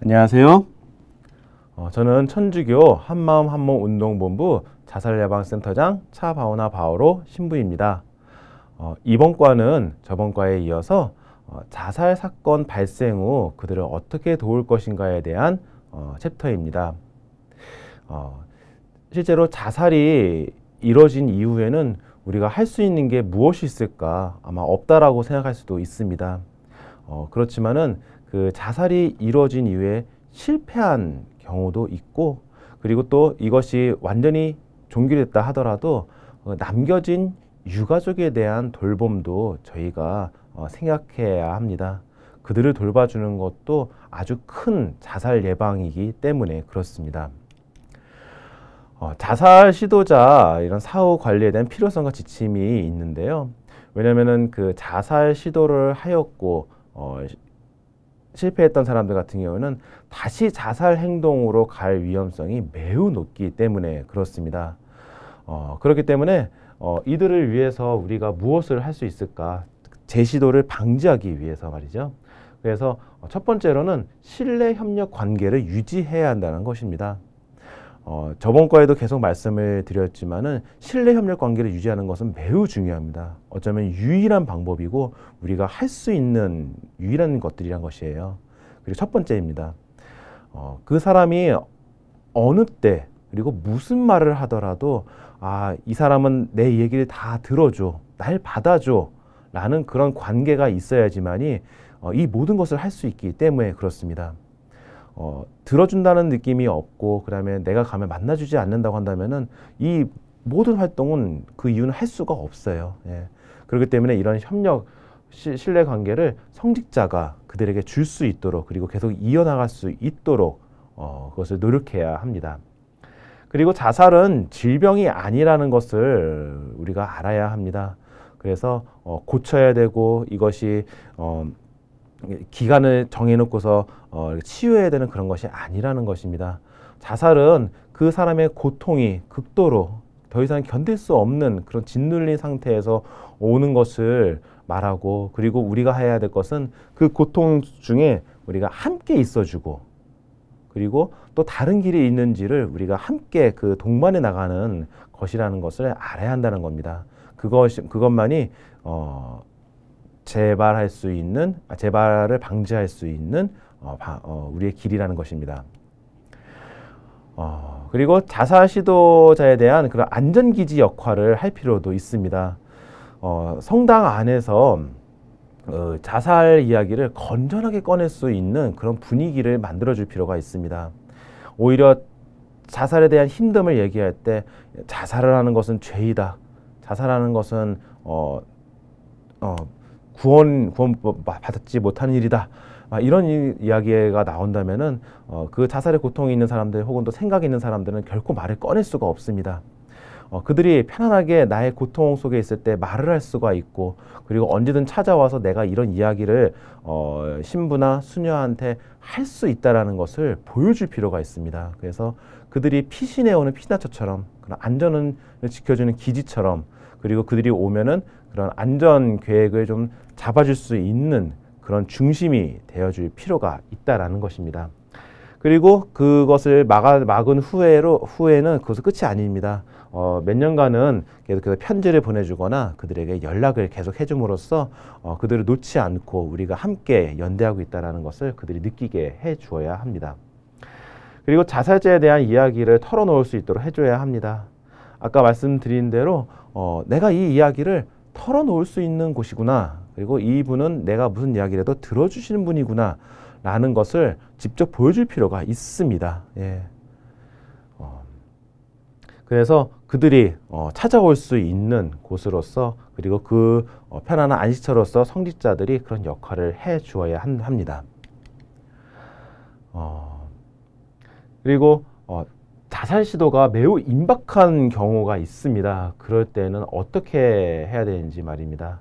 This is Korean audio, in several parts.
안녕하세요. 저는 천주교 한마음 한몸 운동본부 자살예방센터장 차바오나 바오로 신부입니다. 이번 과는 저번 과에 이어서 자살 사건 발생 후 그들을 어떻게 도울 것인가에 대한 챕터입니다. 실제로 자살이 이뤄진 이후에는 우리가 할 수 있는 게 무엇이 있을까? 아마 없다라고 생각할 수도 있습니다. 그렇지만은 그 자살이 이루어진 이후에 실패한 경우도 있고, 그리고 또 이것이 완전히 종결됐다 하더라도 남겨진 유가족에 대한 돌봄도 저희가 생각해야 합니다. 그들을 돌봐주는 것도 아주 큰 자살 예방이기 때문에 그렇습니다. 자살 시도자 이런 사후 관리에 대한 필요성과 지침이 있는데요. 왜냐하면은 그 자살 시도를 하였고 실패했던 사람들 같은 경우는 다시 자살 행동으로 갈 위험성이 매우 높기 때문에 그렇습니다. 그렇기 때문에 이들을 위해서 우리가 무엇을 할 수 있을까? 재시도를 방지하기 위해서 말이죠. 그래서 첫 번째로는 신뢰 협력 관계를 유지해야 한다는 것입니다. 저번 과에도 계속 말씀을 드렸지만은 신뢰 협력 관계를 유지하는 것은 매우 중요합니다. 어쩌면 유일한 방법이고 우리가 할 수 있는 유일한 것들이란 것이에요. 그리고 첫 번째입니다. 그 사람이 어느 때 그리고 무슨 말을 하더라도 이 사람은 내 얘기를 다 들어줘, 날 받아줘 라는 그런 관계가 있어야지만이 이 모든 것을 할 수 있기 때문에 그렇습니다. 들어준다는 느낌이 없고 그다음에 내가 가면 만나주지 않는다고 한다면은 이 모든 활동은 그 이유는 할 수가 없어요. 예. 그렇기 때문에 이런 협력, 신뢰 관계를 성직자가 그들에게 줄 수 있도록 그리고 계속 이어나갈 수 있도록 그것을 노력해야 합니다. 그리고 자살은 질병이 아니라는 것을 우리가 알아야 합니다. 그래서 고쳐야 되고 이것이 기간을 정해놓고서 치유해야 되는 그런 것이 아니라는 것입니다. 자살은 그 사람의 고통이 극도로 더 이상 견딜 수 없는 그런 짓눌린 상태에서 오는 것을 말하고, 그리고 우리가 해야 될 것은 그 고통 중에 우리가 함께 있어주고, 그리고 또 다른 길이 있는지를 우리가 함께 그 동반해 나가는 것이라는 것을 알아야 한다는 겁니다. 그것만이 재발할 수 있는, 재발을 방지할 수 있는 우리의 길이라는 것입니다. 그리고 자살 시도자에 대한 그런 안전기지 역할을 할 필요도 있습니다. 성당 안에서 자살 이야기를 건전하게 꺼낼 수 있는 그런 분위기를 만들어줄 필요가 있습니다. 오히려 자살에 대한 힘듦을 얘기할 때 자살을 하는 것은 죄이다. 자살하는 것은 구원 받지 못하는 일이다. 이런 이야기가 나온다면은 그 자살의 고통이 있는 사람들 혹은 또 생각이 있는 사람들은 결코 말을 꺼낼 수가 없습니다. 그들이 편안하게 나의 고통 속에 있을 때 말을 할 수가 있고, 그리고 언제든 찾아와서 내가 이런 이야기를 신부나 수녀한테 할 수 있다라는 것을 보여줄 필요가 있습니다. 그래서 그들이 피신해 오는 피난처처럼 그런 안전을 지켜주는 기지처럼, 그리고 그들이 오면은 그런 안전 계획을 좀 잡아줄 수 있는 그런 중심이 되어줄 필요가 있다라는 것입니다. 그리고 그것을 막은 후에는 그것은 끝이 아닙니다. 몇 년간은 계속해서 편지를 보내주거나 그들에게 연락을 계속 해줌으로써 그들을 놓지 않고 우리가 함께 연대하고 있다는 것을 그들이 느끼게 해주어야 합니다. 그리고 자살자에 대한 이야기를 털어놓을 수 있도록 해줘야 합니다. 아까 말씀드린 대로 내가 이 이야기를 털어놓을 수 있는 곳이구나, 그리고 이분은 내가 무슨 이야기를 해도 들어주시는 분이구나 라는 것을 직접 보여줄 필요가 있습니다. 예. 그래서 그들이 찾아올 수 있는 곳으로서, 그리고 그 편안한 안식처로서 성직자들이 그런 역할을 해 주어야 합니다. 그리고 자살 시도가 매우 임박한 경우가 있습니다. 그럴 때는 어떻게 해야 되는지 말입니다.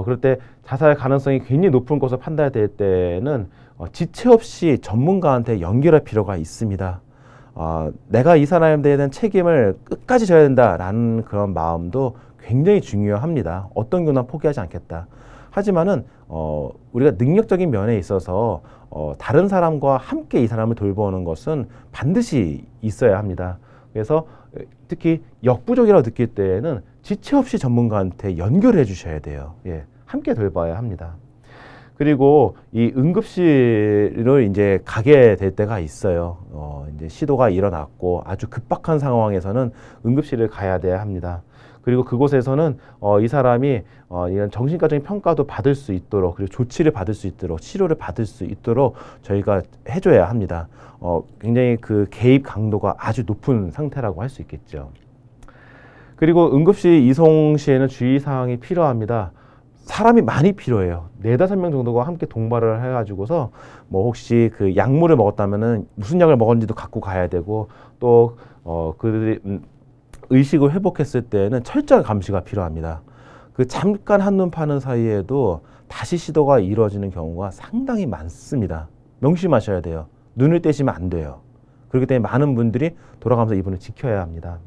그럴 때 자살 가능성이 굉장히 높은 것을 판단될 때는 지체 없이 전문가한테 연결할 필요가 있습니다. 내가 이 사람에 대한 책임을 끝까지 져야 된다라는 그런 마음도 굉장히 중요합니다. 어떤 경우나 포기하지 않겠다. 하지만은 우리가 능력적인 면에 있어서 다른 사람과 함께 이 사람을 돌보는 것은 반드시 있어야 합니다. 그래서 특히 역부족이라고 느낄 때에는 지체 없이 전문가한테 연결해 주셔야 돼요. 예, 함께 돌봐야 합니다. 그리고 이 응급실을 이제 가게 될 때가 있어요. 이제 시도가 일어났고 아주 급박한 상황에서는 응급실을 가야 돼야 합니다. 그리고 그곳에서는 이 사람이 이런 정신과적인 평가도 받을 수 있도록, 그리고 조치를 받을 수 있도록, 치료를 받을 수 있도록 저희가 해줘야 합니다. 굉장히 그 개입 강도가 아주 높은 상태라고 할 수 있겠죠. 그리고 응급실 이송 시에는 주의사항이 필요합니다. 사람이 많이 필요해요. 4~5명 정도가 함께 동반을 해가지고서 뭐 혹시 그 약물을 먹었다면은 무슨 약을 먹었는지도 갖고 가야 되고, 또 그들이 의식을 회복했을 때는 철저한 감시가 필요합니다. 그 잠깐 한눈 파는 사이에도 다시 시도가 이루어지는 경우가 상당히 많습니다. 명심하셔야 돼요. 눈을 떼시면 안 돼요. 그렇기 때문에 많은 분들이 돌아가면서 이분을 지켜야 합니다.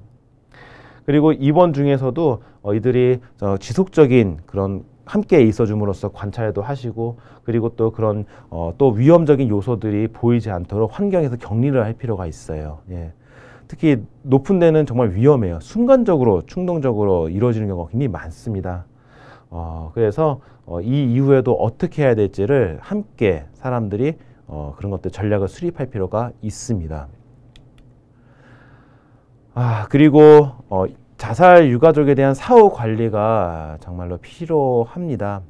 그리고 입원 중에서도 이들이 지속적인 그런 함께 있어줌으로써 관찰도 하시고, 그리고 또 그런 또 위험적인 요소들이 보이지 않도록 환경에서 격리를 할 필요가 있어요. 예. 특히 높은 데는 정말 위험해요. 순간적으로 충동적으로 이루어지는 경우가 굉장히 많습니다. 그래서 이 이후에도 어떻게 해야 될지를 함께 사람들이 그런 것들 전략을 수립할 필요가 있습니다. 그리고 자살 유가족에 대한 사후 관리가 정말로 필요합니다.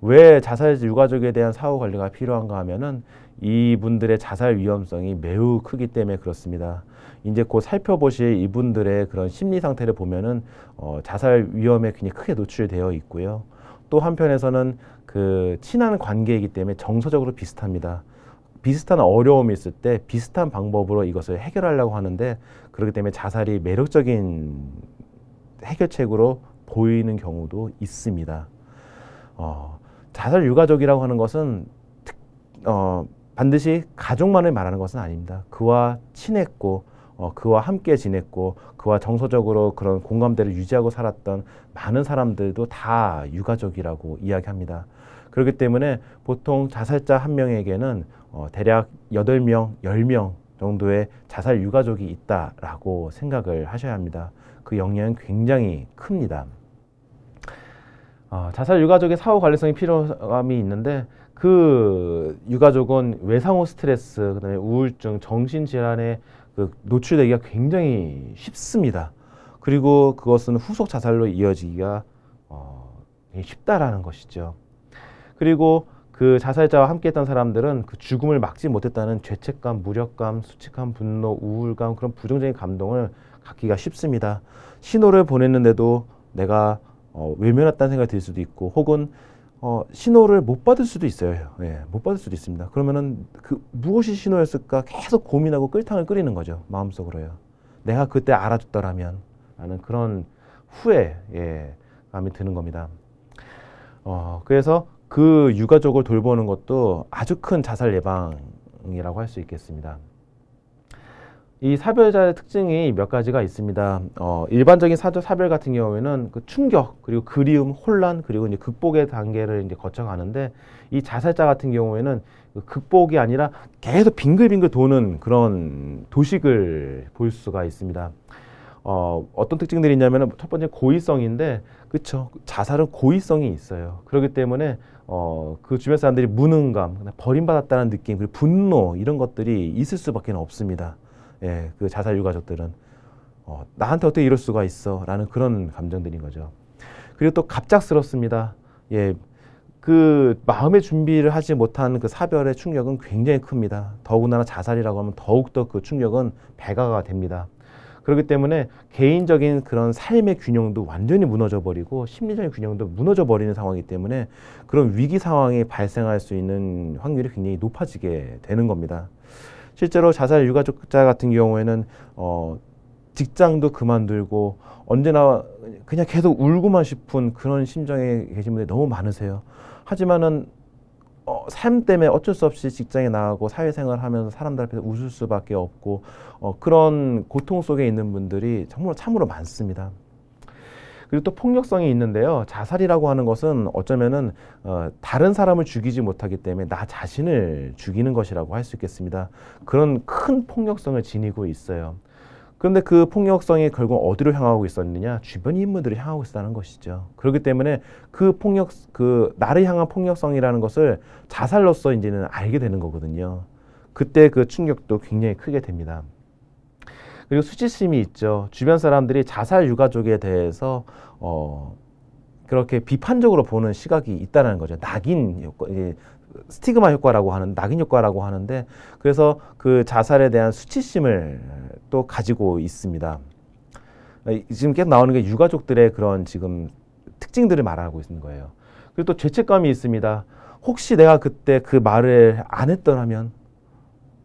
왜 자살 유가족에 대한 사후 관리가 필요한가 하면은 이분들의 자살 위험성이 매우 크기 때문에 그렇습니다. 이제 곧 살펴보실 이분들의 그런 심리 상태를 보면은 자살 위험에 굉장히 크게 노출되어 있고요. 또 한편에서는 그 친한 관계이기 때문에 정서적으로 비슷합니다. 비슷한 어려움이 있을 때 비슷한 방법으로 이것을 해결하려고 하는데, 그렇기 때문에 자살이 매력적인 해결책으로 보이는 경우도 있습니다. 자살 유가족이라고 하는 것은 반드시 가족만을 말하는 것은 아닙니다. 그와 친했고 그와 함께 지냈고 그와 정서적으로 그런 공감대를 유지하고 살았던 많은 사람들도 다 유가족이라고 이야기합니다. 그렇기 때문에 보통 자살자 한 명에게는 대략 8명, 10명 정도의 자살 유가족이 있다라고 생각을 하셔야 합니다. 그 영향은 굉장히 큽니다. 자살 유가족의 사후 관리성이 필요함이 있는데, 그 유가족은 외상후 스트레스, 그다음에 우울증, 정신질환에 노출되기가 굉장히 쉽습니다. 그리고 그것은 후속 자살로 이어지기가 쉽다라는 것이죠. 그리고 그 자살자와 함께했던 사람들은 그 죽음을 막지 못했다는 죄책감, 무력감, 수치감, 분노, 우울감, 그런 부정적인 감동을 갖기가 쉽습니다. 신호를 보냈는데도 내가 외면했다는 생각이 들 수도 있고, 혹은 신호를 못 받을 수도 있어요. 예, 못 받을 수도 있습니다. 그러면은 그 무엇이 신호였을까 계속 고민하고 끌탕을 끓이는 거죠. 마음속으로요. 내가 그때 알아줬더라면 라는 그런 후회감이 드는 겁니다. 그래서 그 유가족을 돌보는 것도 아주 큰 자살 예방이라고 할 수 있겠습니다. 이 사별자의 특징이 몇 가지가 있습니다. 일반적인 사별 같은 경우에는 그 충격, 그리고 그리움, 혼란, 그리고 이제 극복의 단계를 이제 거쳐가는데, 이 자살자 같은 경우에는 그 극복이 아니라 계속 빙글빙글 도는 그런 도식을 볼 수가 있습니다. 어떤 특징들이 있냐면은, 첫 번째 고의성인데, 그쵸, 자살은 고의성이 있어요. 그렇기 때문에 그 주변 사람들이 무능감, 버림받았다는 느낌, 그리고 분노, 이런 것들이 있을 수밖에 없습니다. 예, 그 자살 유가족들은 나한테 어떻게 이럴 수가 있어 라는 그런 감정들인 거죠. 그리고 또 갑작스럽습니다. 예, 그 마음의 준비를 하지 못한 그 사별의 충격은 굉장히 큽니다. 더군다나 자살이라고 하면 더욱더 그 충격은 배가가 됩니다. 그렇기 때문에 개인적인 그런 삶의 균형도 완전히 무너져 버리고 심리적인 균형도 무너져 버리는 상황이기 때문에 그런 위기 상황이 발생할 수 있는 확률이 굉장히 높아지게 되는 겁니다. 실제로 자살 유가족자 같은 경우에는 직장도 그만두고 언제나 그냥 계속 울고만 싶은 그런 심정에 계신 분들이 너무 많으세요. 하지만은 삶 때문에 어쩔 수 없이 직장에 나가고 사회생활을 하면서 사람들 앞에서 웃을 수밖에 없고 그런 고통 속에 있는 분들이 정말 참으로 많습니다. 그리고 또 폭력성이 있는데요. 자살이라고 하는 것은 어쩌면은 다른 사람을 죽이지 못하기 때문에 나 자신을 죽이는 것이라고 할 수 있겠습니다. 그런 큰 폭력성을 지니고 있어요. 그런데 그 폭력성이 결국 어디로 향하고 있었느냐? 주변 인물들을 향하고 있었다는 것이죠. 그렇기 때문에 그 나를 향한 폭력성이라는 것을 자살로서 이제는 알게 되는 거거든요. 그때 그 충격도 굉장히 크게 됩니다. 그리고 수치심이 있죠. 주변 사람들이 자살 유가족에 대해서 그렇게 비판적으로 보는 시각이 있다는 거죠. 낙인 효과, 스티그마 효과라고 하는 낙인 효과라고 하는데, 그래서 그 자살에 대한 수치심을 또 가지고 있습니다. 지금 계속 나오는 게 유가족들의 그런 지금 특징들을 말하고 있는 거예요. 그리고 또 죄책감이 있습니다. 혹시 내가 그때 그 말을 안 했더라면,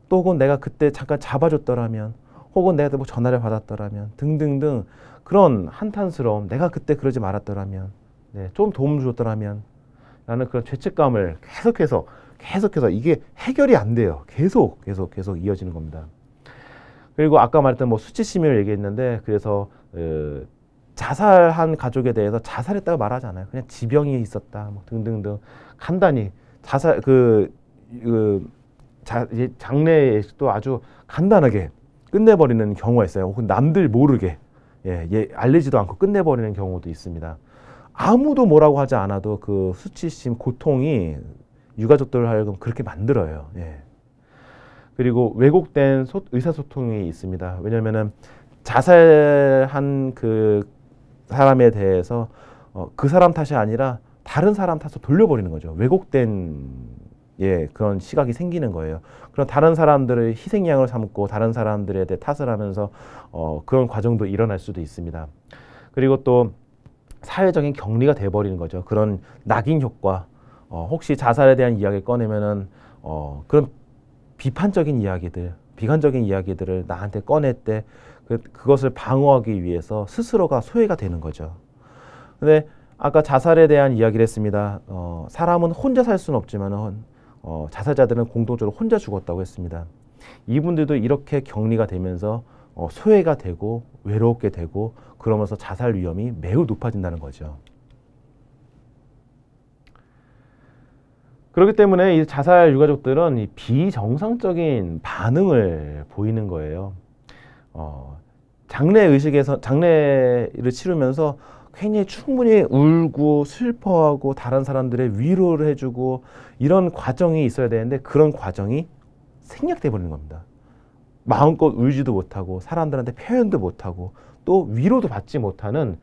또 혹은 내가 그때 잠깐 잡아줬더라면, 혹은 내가 뭐 전화를 받았더라면 등등등, 그런 한탄스러움, 내가 그때 그러지 말았더라면, 네, 좀 도움을 줬더라면 라는 그런 죄책감을 계속해서 이게 해결이 안 돼요. 계속 이어지는 겁니다. 그리고 아까 말했던 뭐 수치심을 얘기했는데, 그래서 자살한 가족에 대해서 자살했다고 말하지 않아요. 그냥 지병이 있었다 뭐 등등등 간단히 자살 장례식도 아주 간단하게 끝내버리는 경우가 있어요. 혹은 남들 모르게 알리지도 않고 끝내버리는 경우도 있습니다. 아무도 뭐라고 하지 않아도 그 수치심, 고통이 유가족들을 하여금 그렇게 만들어요. 그리고 왜곡된 의사소통이 있습니다. 왜냐면은 자살한 그 사람에 대해서 그 사람 탓이 아니라 다른 사람 탓으로 돌려버리는 거죠. 왜곡된 그런 시각이 생기는 거예요. 그런 다른 사람들을 희생양으로 삼고 다른 사람들에 대해 탓을 하면서 그런 과정도 일어날 수도 있습니다. 그리고 또 사회적인 격리가 돼버리는 거죠. 그런 낙인 효과. 혹시 자살에 대한 이야기를 꺼내면은 그런 비판적인 이야기들, 비관적인 이야기들을 나한테 꺼낼 때 그것을 방어하기 위해서 스스로가 소외가 되는 거죠. 근데 아까 자살에 대한 이야기를 했습니다. 사람은 혼자 살 수는 없지만은 자살자들은 공동적으로 혼자 죽었다고 했습니다. 이분들도 이렇게 격리가 되면서 소외가 되고 외롭게 되고, 그러면서 자살 위험이 매우 높아진다는 거죠. 그렇기 때문에 이 자살 유가족들은 이 비정상적인 반응을 보이는 거예요. 장례를 치르면서 굉장히 충분히 울고 슬퍼하고 다른 사람들의 위로를 해주고 이런 과정이 있어야 되는데, 그런 과정이 생략돼 버리는 겁니다. 마음껏 울지도 못하고 사람들한테 표현도 못하고 또 위로도 받지 못하는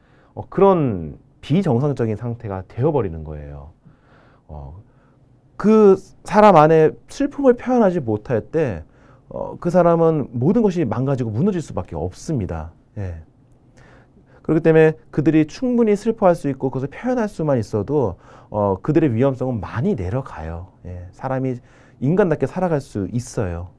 그런 비정상적인 상태가 되어버리는 거예요. 그 사람 안에 슬픔을 표현하지 못할 때 그 사람은 모든 것이 망가지고 무너질 수밖에 없습니다. 그렇기 때문에 그들이 충분히 슬퍼할 수 있고 그것을 표현할 수만 있어도 그들의 위험성은 많이 내려가요. 사람이 인간답게 살아갈 수 있어요.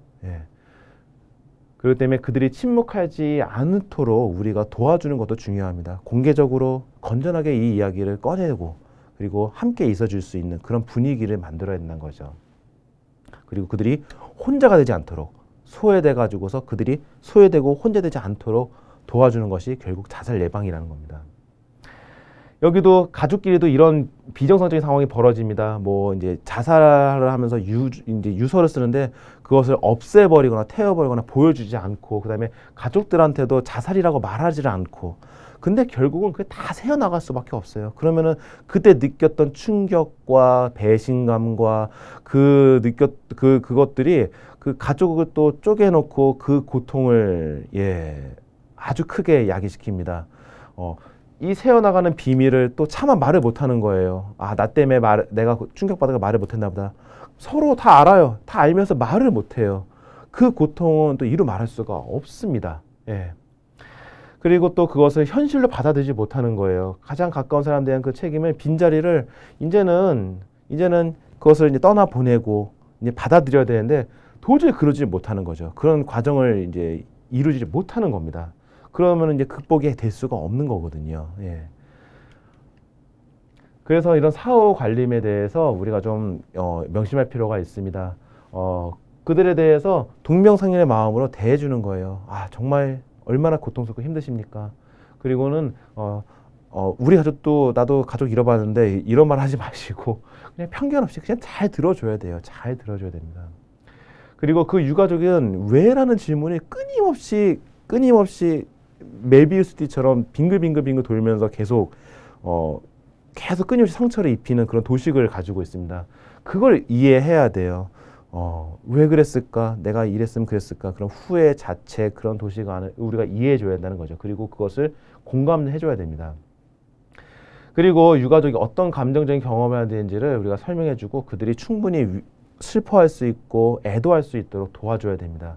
그렇기 때문에 그들이 침묵하지 않도록 우리가 도와주는 것도 중요합니다. 공개적으로 건전하게 이 이야기를 꺼내고, 그리고 함께 있어줄 수 있는 그런 분위기를 만들어야 된다는 거죠. 그리고 그들이 혼자가 되지 않도록, 소외돼가지고서 그들이 소외되고 혼자 되지 않도록 도와주는 것이 결국 자살 예방이라는 겁니다. 여기도 가족끼리도 이런 비정상적인 상황이 벌어집니다. 뭐 이제 자살을 하면서 이제 유서를 쓰는데 그것을 없애버리거나 태워버리거나 보여주지 않고, 그다음에 가족들한테도 자살이라고 말하지를 않고, 근데 결국은 그게 다 새어나갈 수밖에 없어요. 그러면은 그때 느꼈던 충격과 배신감과 그것들이 그 가족을 또 쪼개놓고 그 고통을 아주 크게 야기시킵니다. 이 새어나가는 비밀을 또 차마 말을 못하는 거예요. 나 때문에 내가 충격받아서 말을 못했나 보다. 서로 다 알아요. 다 알면서 말을 못해요. 그 고통은 또 이루 말할 수가 없습니다. 그리고 또 그것을 현실로 받아들이지 못하는 거예요. 가장 가까운 사람에 대한 그 책임을, 빈자리를 이제는 그것을 이제 떠나보내고 이제 받아들여야 되는데 도저히 그러지 못하는 거죠. 그런 과정을 이제 이루지 못하는 겁니다. 그러면 이제 극복이 될 수가 없는 거거든요. 그래서 이런 사후 관림에 대해서 우리가 좀 명심할 필요가 있습니다. 그들에 대해서 동명상련의 마음으로 대해주는 거예요. 정말 얼마나 고통스럽고 힘드십니까? 그리고는 우리 가족도 나도 가족 잃어봤는데 이런 말 하지 마시고 그냥 편견 없이 그냥 잘 들어줘야 돼요. 잘 들어줘야 됩니다. 그리고 그 유가족은 왜라는 질문이 끊임없이 메비우스 띠처럼 빙글빙글 돌면서 계속 끊임없이 상처를 입히는 그런 도식을 가지고 있습니다. 그걸 이해해야 돼요. 왜 그랬을까? 내가 이랬으면 그랬을까? 그런 후회 자체, 그런 도식을 우리가 이해해줘야 한다는 거죠. 그리고 그것을 공감해줘야 됩니다. 그리고 유가족이 어떤 감정적인 경험을 해야 되는지를 우리가 설명해주고 그들이 충분히 슬퍼할 수 있고 애도할 수 있도록 도와줘야 됩니다.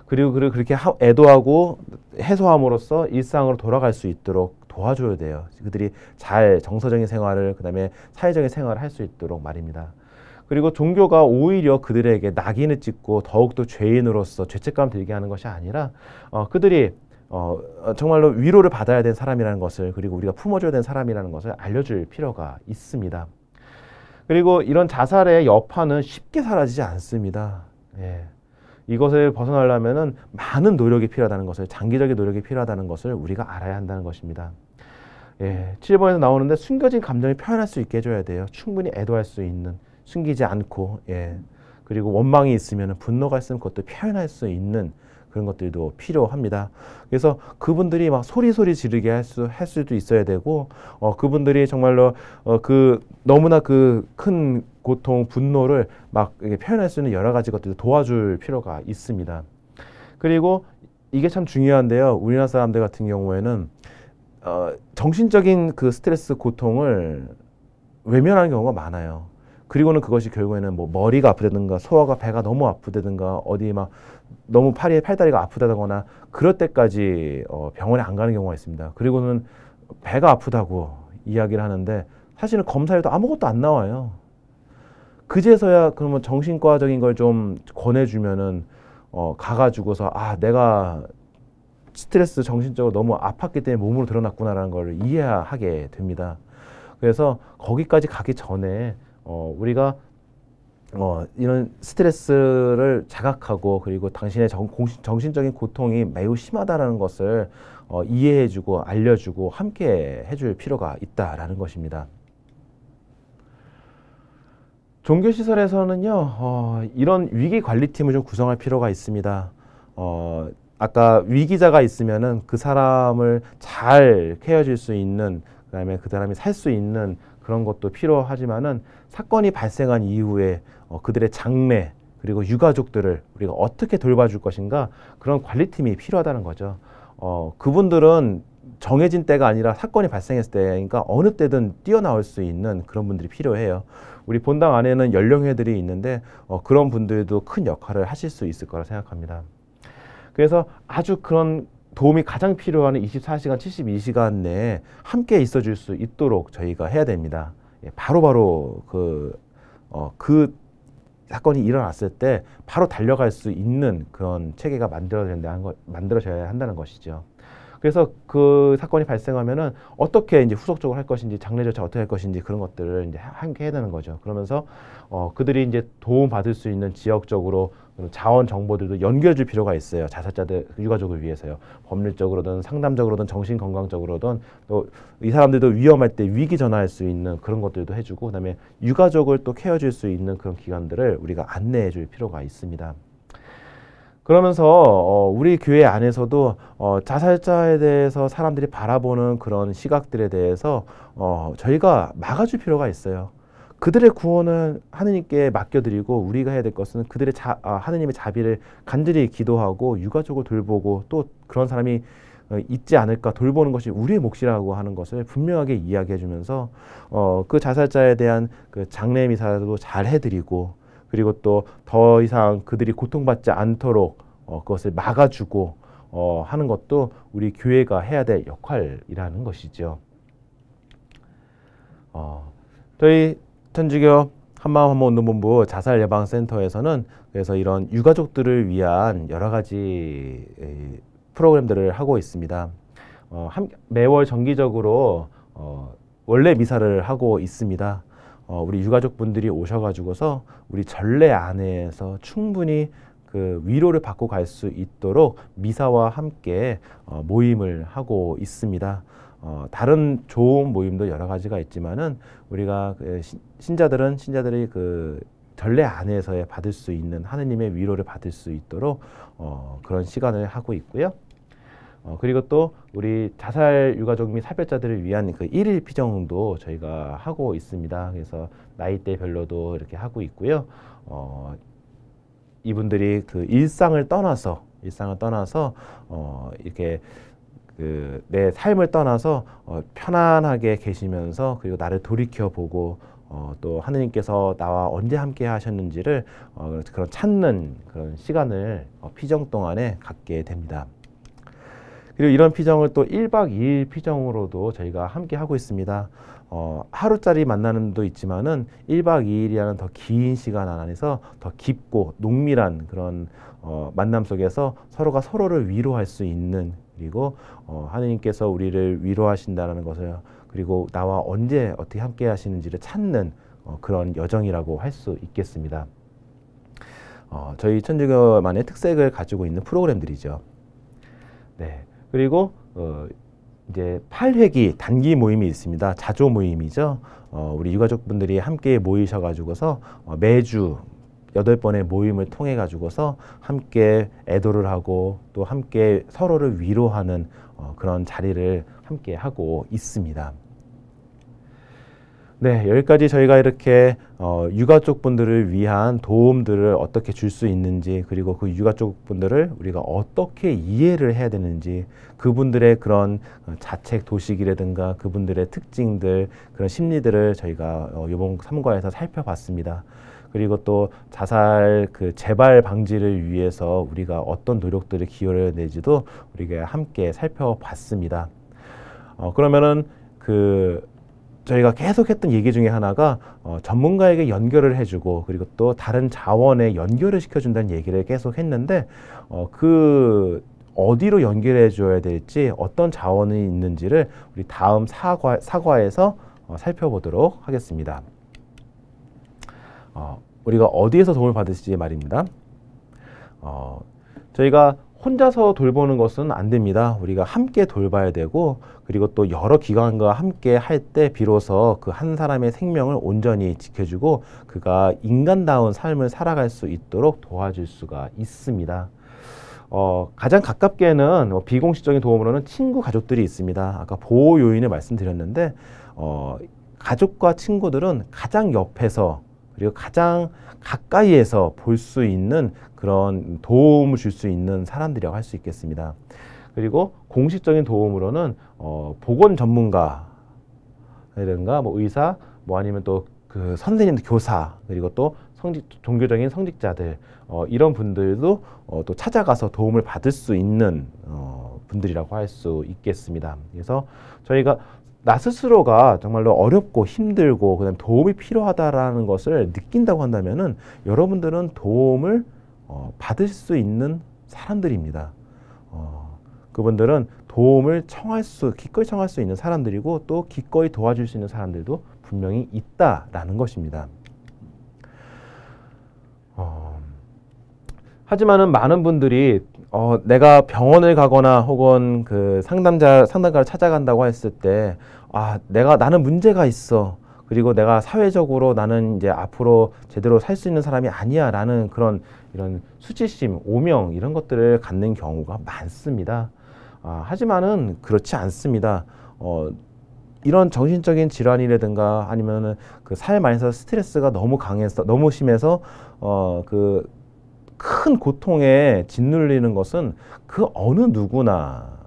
그리고 그렇게 애도하고 해소함으로써 일상으로 돌아갈 수 있도록 도와줘야 돼요. 그들이 잘 정서적인 생활을, 그 다음에 사회적인 생활을 할 수 있도록 말입니다. 그리고 종교가 오히려 그들에게 낙인을 찍고 더욱더 죄인으로서 죄책감 들게 하는 것이 아니라 그들이 정말로 위로를 받아야 되는 사람이라는 것을, 그리고 우리가 품어줘야 되는 사람이라는 것을 알려줄 필요가 있습니다. 그리고 이런 자살의 여파는 쉽게 사라지지 않습니다. 예. 이것을 벗어나려면은 많은 노력이 필요하다는 것을, 장기적인 노력이 필요하다는 것을 우리가 알아야 한다는 것입니다. 예. 7번에서 나오는데 숨겨진 감정을 표현할 수 있게 해줘야 돼요. 충분히 애도할 수 있는, 숨기지 않고, 예. 그리고 원망이 있으면, 분노가 있으면 그것도 표현할 수 있는 그런 것들도 필요합니다. 그래서 그분들이 막 소리 지르게 할 수도 있어야 되고, 그분들이 정말로 너무나 그 큰 고통, 분노를 막 표현할 수 있는 여러 가지 것들을 도와줄 필요가 있습니다. 그리고 이게 참 중요한데요. 우리나라 사람들 같은 경우에는 정신적인 그 스트레스, 고통을 외면하는 경우가 많아요. 그리고는 그것이 결국에는 뭐 머리가 아프다든가 소화가 배가 너무 아프다든가 어디 막 너무 팔다리가 아프다거나 그럴 때까지 병원에 안 가는 경우가 있습니다. 그리고는 배가 아프다고 이야기를 하는데 사실은 검사해도 아무것도 안 나와요. 그제서야 그러면 정신과적인 걸 좀 권해주면은 가가지고서 내가 스트레스 정신적으로 너무 아팠기 때문에 몸으로 드러났구나라는 걸 이해하게 됩니다. 그래서 거기까지 가기 전에 우리가 이런 스트레스를 자각하고, 그리고 당신의 정신적인 고통이 매우 심하다는 것을 이해해주고 알려주고 함께 해줄 필요가 있다라는 것입니다. 종교시설에서는요, 이런 위기관리팀을 좀 구성할 필요가 있습니다. 아까 위기자가 있으면은 그 사람을 잘 케어줄 수 있는, 그다음에 그 사람이 살 수 있는 그런 것도 필요하지만은 사건이 발생한 이후에 그들의 장래 그리고 유가족들을 우리가 어떻게 돌봐줄 것인가, 그런 관리팀이 필요하다는 거죠. 그분들은 정해진 때가 아니라 사건이 발생했을 때니까 어느 때든 뛰어나올 수 있는 그런 분들이 필요해요. 우리 본당 안에는 연령회들이 있는데 그런 분들도 큰 역할을 하실 수 있을 거라 생각합니다. 그래서 아주 그런 도움이 가장 필요한 24시간, 72시간 내에 함께 있어 줄 수 있도록 저희가 해야 됩니다. 바로바로 그 사건이 일어났을 때 바로 달려갈 수 있는 그런 체계가 만들어져야 한다는 것이죠. 그래서 그 사건이 발생하면은 어떻게 이제 후속적으로 할 것인지, 장례 절차 어떻게 할 것인지 그런 것들을 이제 함께 해야 되는 거죠. 그러면서 그들이 이제 도움 받을 수 있는 지역적으로 자원 정보들도 연결해 줄 필요가 있어요. 자살자들 유가족을 위해서요. 법률적으로든 상담적으로든 정신건강적으로든 또 이 사람들도 위험할 때 위기 전화할 수 있는 그런 것들도 해주고, 그다음에 유가족을 또 케어줄 수 있는 그런 기관들을 우리가 안내해 줄 필요가 있습니다. 그러면서 우리 교회 안에서도 자살자에 대해서 사람들이 바라보는 그런 시각들에 대해서 저희가 막아줄 필요가 있어요. 그들의 구원은 하느님께 맡겨드리고, 우리가 해야 될 것은 그들의 하느님의 자비를 간절히 기도하고 유가족을 돌보고, 또 그런 사람이 있지 않을까 돌보는 것이 우리의 몫이라고 하는 것을 분명하게 이야기해 주면서 그 자살자에 대한 그 장례 미사도 잘 해드리고, 그리고 또 더 이상 그들이 고통받지 않도록 그것을 막아주고 하는 것도 우리 교회가 해야 될 역할이라는 것이죠. 저희 천주교 한마음 한몸 운동본부 자살예방센터에서는 그래서 이런 유가족들을 위한 여러 가지 프로그램들을 하고 있습니다. 매월 정기적으로 원래 미사를 하고 있습니다. 우리 유가족분들이 오셔가지고서 우리 전례 안에서 충분히 그 위로를 받고 갈 수 있도록 미사와 함께 모임을 하고 있습니다. 다른 좋은 모임도 여러 가지가 있지만은 우리가 그 신자들이 그 전례 안에서 받을 수 있는 하느님의 위로를 받을 수 있도록 그런 시간을 하고 있고요. 그리고 또 우리 자살 유가족 및 사별자들을 위한 그 1일 피정도 저희가 하고 있습니다. 그래서 나이대별로도 이렇게 하고 있고요. 이분들이 그 일상을 떠나서 이렇게 그 내 삶을 떠나서 편안하게 계시면서 그리고 나를 돌이켜 보고 또 하느님께서 나와 언제 함께 하셨는지를 그런 찾는 그런 시간을 피정 동안에 갖게 됩니다. 그리고 이런 피정을 또 1박 2일 피정으로도 저희가 함께 하고 있습니다. 하루짜리 만나는 도 있지만은 1박 2일이라는 더 긴 시간 안에서 더 깊고 농밀한 그런 만남 속에서 서로가 서로를 위로할 수 있는, 그리고 하느님께서 우리를 위로하신다는 것을, 그리고 나와 언제 어떻게 함께 하시는지를 찾는 그런 여정이라고 할 수 있겠습니다. 저희 천주교만의 특색을 가지고 있는 프로그램들이죠. 네. 그리고 이제 8회기 단기 모임이 있습니다. 자조 모임이죠. 우리 유가족분들이 함께 모이셔가지고서 매주 8번의 모임을 통해 가지고서 함께 애도를 하고 또 함께 서로를 위로하는 그런 자리를 함께 하고 있습니다. 네, 여기까지 저희가 이렇게 유가족 분들을 위한 도움들을 어떻게 줄 수 있는지, 그리고 그 유가족 분들을 우리가 어떻게 이해를 해야 되는지, 그분들의 그런 자책 도식이라든가 그분들의 특징들, 그런 심리들을 저희가 이번 3과에서 살펴봤습니다. 그리고 또 자살 그 재발 방지를 위해서 우리가 어떤 노력들을 기울여내지도 우리가 함께 살펴봤습니다. 그러면은 저희가 계속 했던 얘기 중에 하나가 전문가에게 연결을 해주고, 그리고 또 다른 자원에 연결을 시켜준다는 얘기를 계속 했는데, 어디로 연결해 줘야 될지, 어떤 자원이 있는지를 우리 다음 사과에서 살펴보도록 하겠습니다. 우리가 어디에서 도움을 받을지 말입니다. 저희가 혼자서 돌보는 것은 안 됩니다. 우리가 함께 돌봐야 되고, 그리고 또 여러 기관과 함께 할 때 비로소 그 한 사람의 생명을 온전히 지켜주고 그가 인간다운 삶을 살아갈 수 있도록 도와줄 수가 있습니다. 가장 가깝게는 비공식적인 도움으로는 친구, 가족들이 있습니다. 아까 보호 요인을 말씀드렸는데, 가족과 친구들은 가장 옆에서 그리고 가장 가까이에서 볼 수 있는 그런 도움을 줄 수 있는 사람들이라고 할 수 있겠습니다. 그리고 공식적인 도움으로는 보건 전문가라든가 뭐 의사, 뭐 아니면 또 그 선생님들, 교사, 그리고 또 종교적인 성직자들, 이런 분들도 또 찾아가서 도움을 받을 수 있는 분들이라고 할 수 있겠습니다. 그래서 저희가 나 스스로가 정말로 어렵고 힘들고 그다음 도움이 필요하다라는 것을 느낀다고 한다면은 여러분들은 도움을 받을 수 있는 사람들입니다. 그분들은 도움을 기꺼이 청할 수 있는 사람들이고, 또 기꺼이 도와줄 수 있는 사람들도 분명히 있다라는 것입니다. 하지만은 많은 분들이 내가 병원을 가거나 혹은 그 상담가를 찾아간다고 했을 때, 나는 문제가 있어. 그리고 내가 사회적으로 나는 이제 앞으로 제대로 살 수 있는 사람이 아니야 라는 이런 수치심, 오명, 이런 것들을 갖는 경우가 많습니다. 하지만은 그렇지 않습니다. 이런 정신적인 질환이라든가 아니면은 그 삶 안에서 스트레스가 너무 심해서 그 큰 고통에 짓눌리는 것은 그 어느 누구나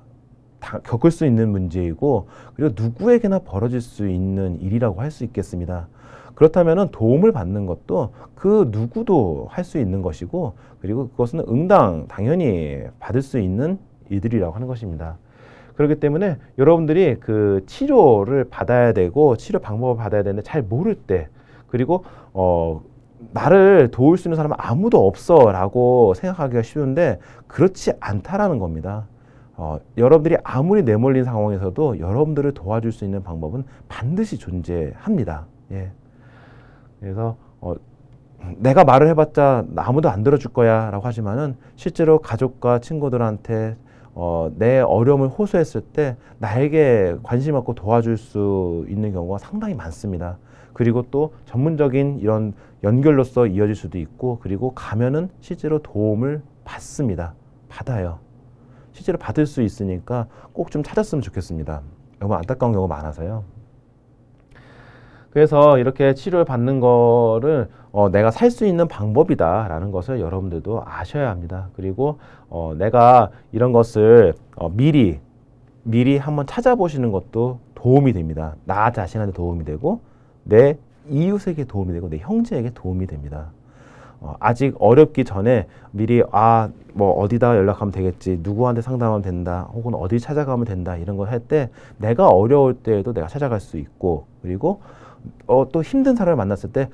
다 겪을 수 있는 문제이고, 그리고 누구에게나 벌어질 수 있는 일이라고 할 수 있겠습니다. 그렇다면은 도움을 받는 것도 그 누구도 할 수 있는 것이고, 그리고 그것은 당연히 받을 수 있는 일들이라고 하는 것입니다. 그렇기 때문에 여러분들이 그 치료를 받아야 되고 치료 방법을 받아야 되는데 잘 모를 때, 그리고 나를 도울 수 있는 사람은 아무도 없어 라고 생각하기가 쉬운데 그렇지 않다라는 겁니다. 여러분들이 아무리 내몰린 상황에서도 여러분들을 도와줄 수 있는 방법은 반드시 존재합니다. 예. 그래서 내가 말을 해봤자 아무도 안 들어줄 거야 라고 하지만은 실제로 가족과 친구들한테 내 어려움을 호소했을 때 나에게 관심 갖고 도와줄 수 있는 경우가 상당히 많습니다. 그리고 또 전문적인 이런 연결로서 이어질 수도 있고, 그리고 가면은 실제로 도움을 받습니다. 받아요. 실제로 받을 수 있으니까 꼭 좀 찾았으면 좋겠습니다. 너무 안타까운 경우가 많아서요. 그래서 이렇게 치료를 받는 거를 내가 살 수 있는 방법이다라는 것을 여러분들도 아셔야 합니다. 그리고 내가 이런 것을 미리 한번 찾아보시는 것도 도움이 됩니다. 나 자신한테 도움이 되고, 내 이웃에게 도움이 되고, 내 형제에게 도움이 됩니다. 아직 어렵기 전에 미리 뭐 어디다 연락하면 되겠지, 누구한테 상담하면 된다, 혹은 어디 찾아가면 된다, 이런 걸 할 때 내가 어려울 때에도 내가 찾아갈 수 있고, 그리고 또 힘든 사람을 만났을 때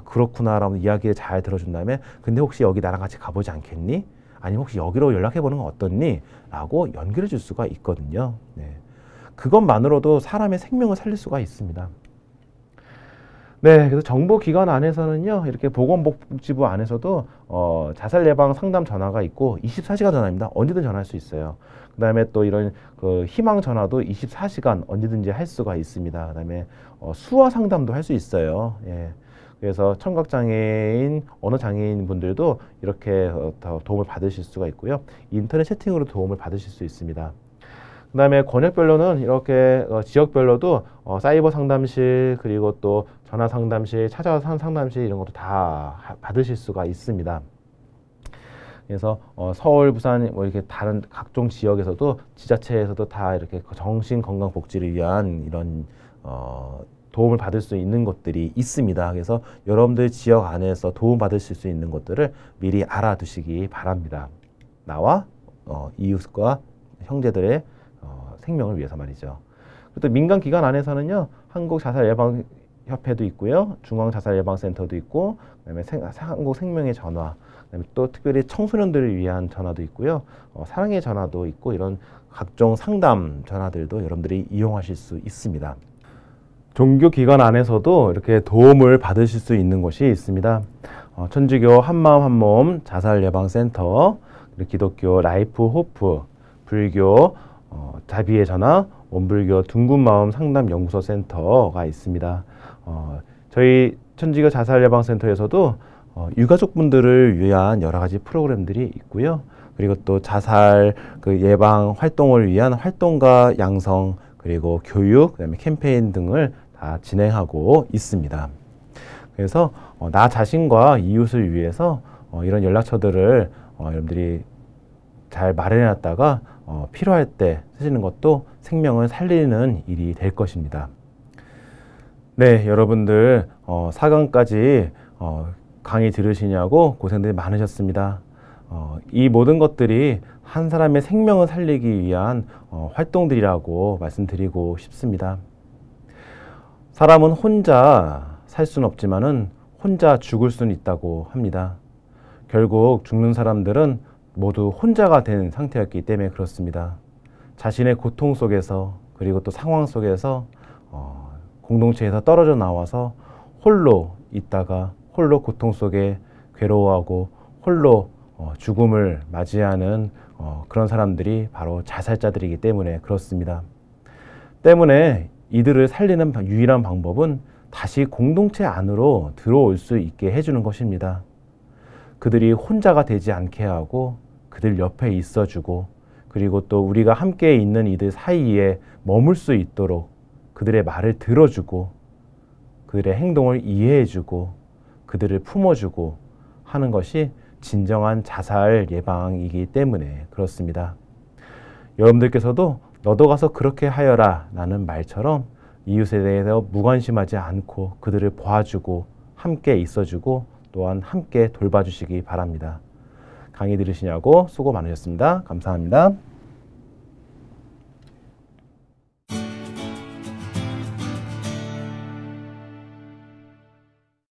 그렇구나 라고 이야기를 잘 들어준 다음에, 근데 혹시 여기 나랑 같이 가보지 않겠니? 아니면 혹시 여기로 연락해보는 건 어떻니? 라고 연결해 줄 수가 있거든요. 네. 그것만으로도 사람의 생명을 살릴 수가 있습니다. 네, 그래서 정보기관 안에서는요, 이렇게 보건복지부 안에서도 자살 예방 상담 전화가 있고 24시간 전화입니다. 언제든 전화할 수 있어요. 그 다음에 또 이런 희망 전화도 24시간 언제든지 할 수가 있습니다. 그 다음에 수화 상담도 할 수 있어요. 예. 그래서 청각장애인, 언어장애인 분들도 이렇게 더 도움을 받으실 수가 있고요. 인터넷 채팅으로 도움을 받으실 수 있습니다. 그 다음에 권역별로는 이렇게 지역별로도 사이버 상담실, 그리고 또 전화 상담실, 찾아와서 하는 상담실, 이런 것도 다 받으실 수가 있습니다. 그래서 서울, 부산, 뭐 이렇게 다른 각종 지역에서도, 지자체에서도 다 이렇게 정신건강복지를 위한 이런 도움을 받을 수 있는 것들이 있습니다. 그래서 여러분들 지역 안에서 도움 받으실 수 있는 것들을 미리 알아두시기 바랍니다. 나와 이웃과 형제들의 생명을 위해서 말이죠. 또 민간기관 안에서는요, 한국자살예방협회도 있고요, 중앙자살예방센터도 있고, 그다음에 한국생명의 전화, 그다음에 또 특별히 청소년들을 위한 전화도 있고요, 사랑의 전화도 있고, 이런 각종 상담 전화들도 여러분들이 이용하실 수 있습니다. 종교기관 안에서도 이렇게 도움을 받으실 수 있는 곳이 있습니다. 천주교 한마음 한몸 자살예방센터, 기독교 라이프 호프, 불교 자비의 전화, 원불교 둥근마음 상담연구소 센터가 있습니다. 저희 천주교 자살예방센터에서도 유가족분들을 위한 여러 가지 프로그램들이 있고요. 그리고 또 자살 예방 활동을 위한 활동가 양성, 그리고 교육, 그다음에 캠페인 등을 다 진행하고 있습니다. 그래서 나 자신과 이웃을 위해서 이런 연락처들을 여러분들이 잘 마련해놨다가 필요할 때 쓰시는 것도 생명을 살리는 일이 될 것입니다. 네, 여러분들 4강까지 강의 들으시냐고 고생들이 많으셨습니다. 이 모든 것들이 한 사람의 생명을 살리기 위한 활동들이라고 말씀드리고 싶습니다. 사람은 혼자 살 수는 없지만은 혼자 죽을 수는 있다고 합니다. 결국 죽는 사람들은 모두 혼자가 된 상태였기 때문에 그렇습니다. 자신의 고통 속에서, 그리고 또 상황 속에서 공동체에서 떨어져 나와서 홀로 있다가 홀로 고통 속에 괴로워하고 홀로 죽음을 맞이하는 그런 사람들이 바로 자살자들이기 때문에 그렇습니다. 때문에 이들을 살리는 유일한 방법은 다시 공동체 안으로 들어올 수 있게 해주는 것입니다. 그들이 혼자가 되지 않게 하고 그들 옆에 있어주고, 그리고 또 우리가 함께 있는 이들 사이에 머물 수 있도록 그들의 말을 들어주고, 그들의 행동을 이해해주고, 그들을 품어주고 하는 것이 진정한 자살 예방이기 때문에 그렇습니다. 여러분들께서도 너도 가서 그렇게 하여라 라는 말처럼 이웃에 대해서 무관심하지 않고 그들을 봐주고 함께 있어주고 또한 함께 돌봐주시기 바랍니다. 강의 들으시냐고 수고 많으셨습니다. 감사합니다.